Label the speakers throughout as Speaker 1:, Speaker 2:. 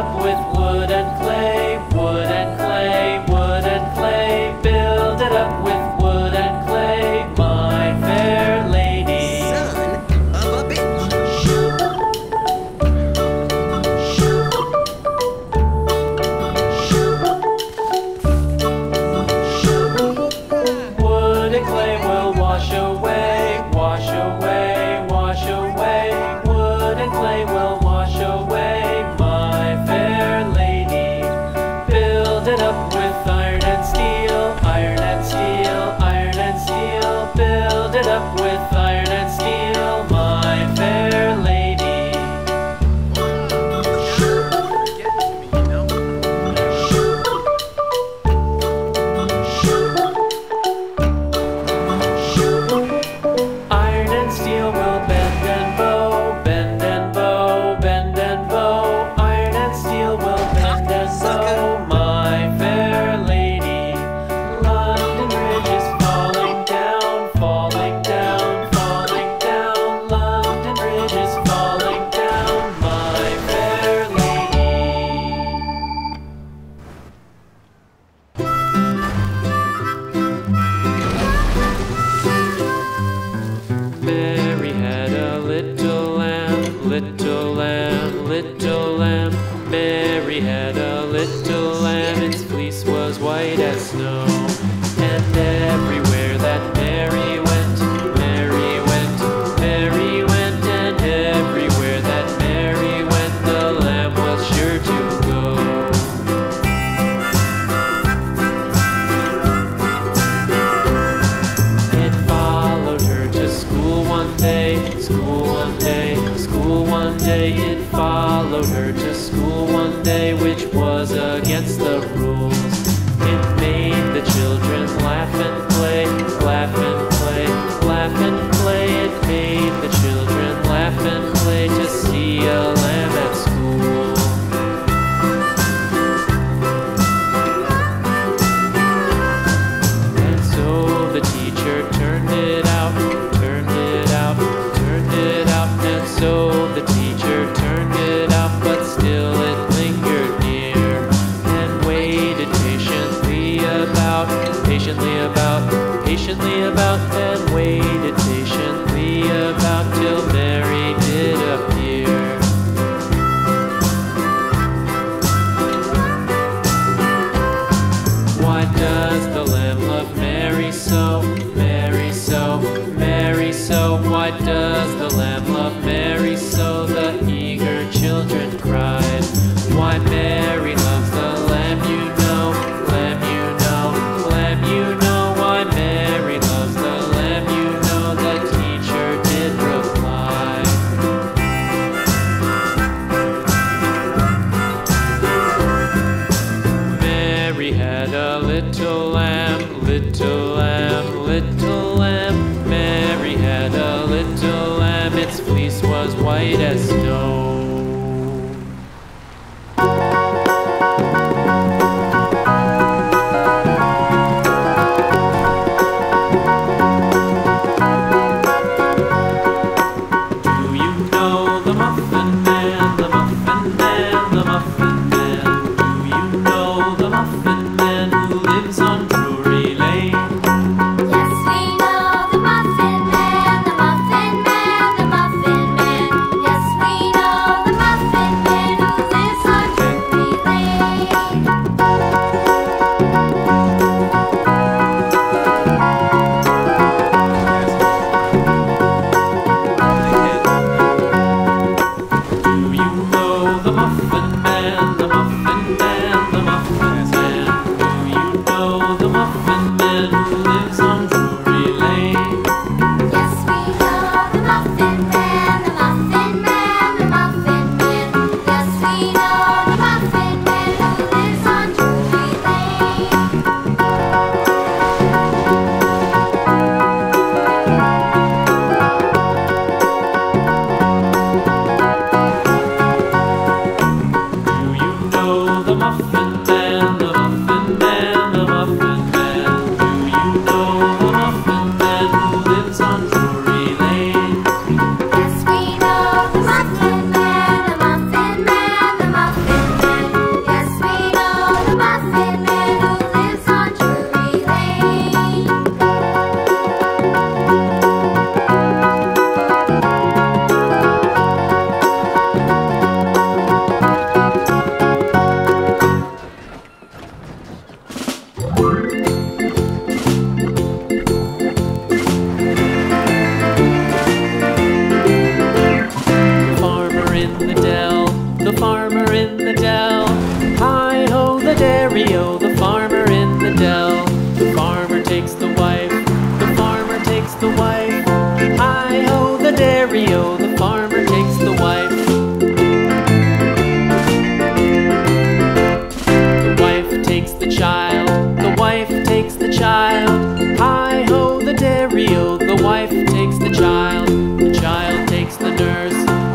Speaker 1: up with wood and clay, wood and clay, wood and clay. Build it up with wood and clay, my fair lady.
Speaker 2: Son of a bitch.
Speaker 1: Wood and clay will wash away, wash away, wash away. Wood and clay will wash away, my fair lady. Build it up with iron and steel, iron and steel, iron and steel. Build it up with iron and steel, my fair lady. Iron and steel will bend and bow, bend and bow, bend and bow. Iron and steel will bend and bow, my fair lady. London Bridge is falling down, falling down, falling down. London Bridge is falling down, my fair lady. Mary had a little lamb, little lamb, little lamb. Mary had a little lamb, its fleece was white as snow. And everywhere that Mary went, Mary went, Mary went. And everywhere that Mary went, the lamb was sure to go. It followed her to school one day, school one day, school one day. It followed her to school one day, which was against the rules. It made the children laugh and play, laugh and play, laugh and play. It made the children laugh and play to see a lamb at school. And so the teacher turned it out, turned it out, turned it out. And so the teacher turned it out, but still it lingered near and waited patiently about, patiently about, patiently about, and waited patiently about till Mary did appear. Why does the lamb love Mary so, Mary so, Mary so? Why does the lamb love Mary so? The eager children cried. Why Mary loves the lamb, you know, lamb, you know, lamb, you know. Why Mary loves the lamb, you know, the teacher did reply. Mary had a little lamb, little lamb, little lamb. Mary had a little lamb, its fleece was white as snow. Do you know the Muffin Man, the Muffin Man, the Muffin Man? Do you know the Muffin Man who lives on Drury Lane?
Speaker 3: Yes, we know the Muffin Man, the Muffin Man, the Muffin Man. Yes, we know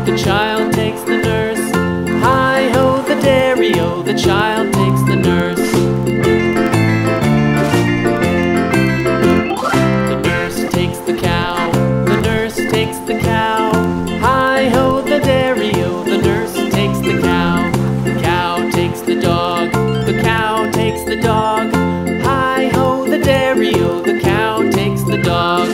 Speaker 1: the child takes the nurse. Hi-ho, the dairy-o, the child takes the nurse. The nurse takes the cow, the nurse takes the cow. Hi-ho, the dairy-o, the nurse takes the cow. The cow takes the dog, the cow takes the dog. Hi-ho, the dairy-o, the cow takes the dog.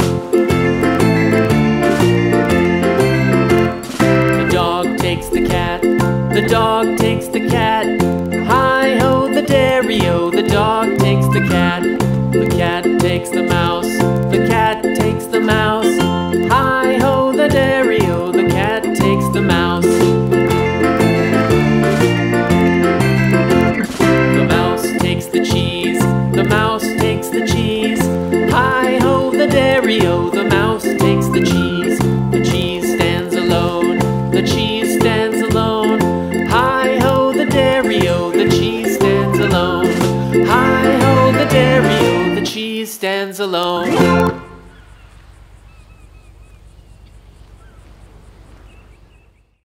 Speaker 1: The dog takes the cat, the dog takes the cat. Hi-ho, the dairy-o, the dog takes the cat. The cat takes the mouse, the cat takes the mouse. Hi-ho, the dairy-o, the cat takes the mouse. The mouse takes the cheese, the mouse takes the cheese. Hi-ho, the dairy-o, the mouse takes the cheese. The cheese stands alone, the cheese stands alone. Hi-ho, the dairy-o, the cheese stands alone. Hi-ho, the dairy-o, the cheese stands alone.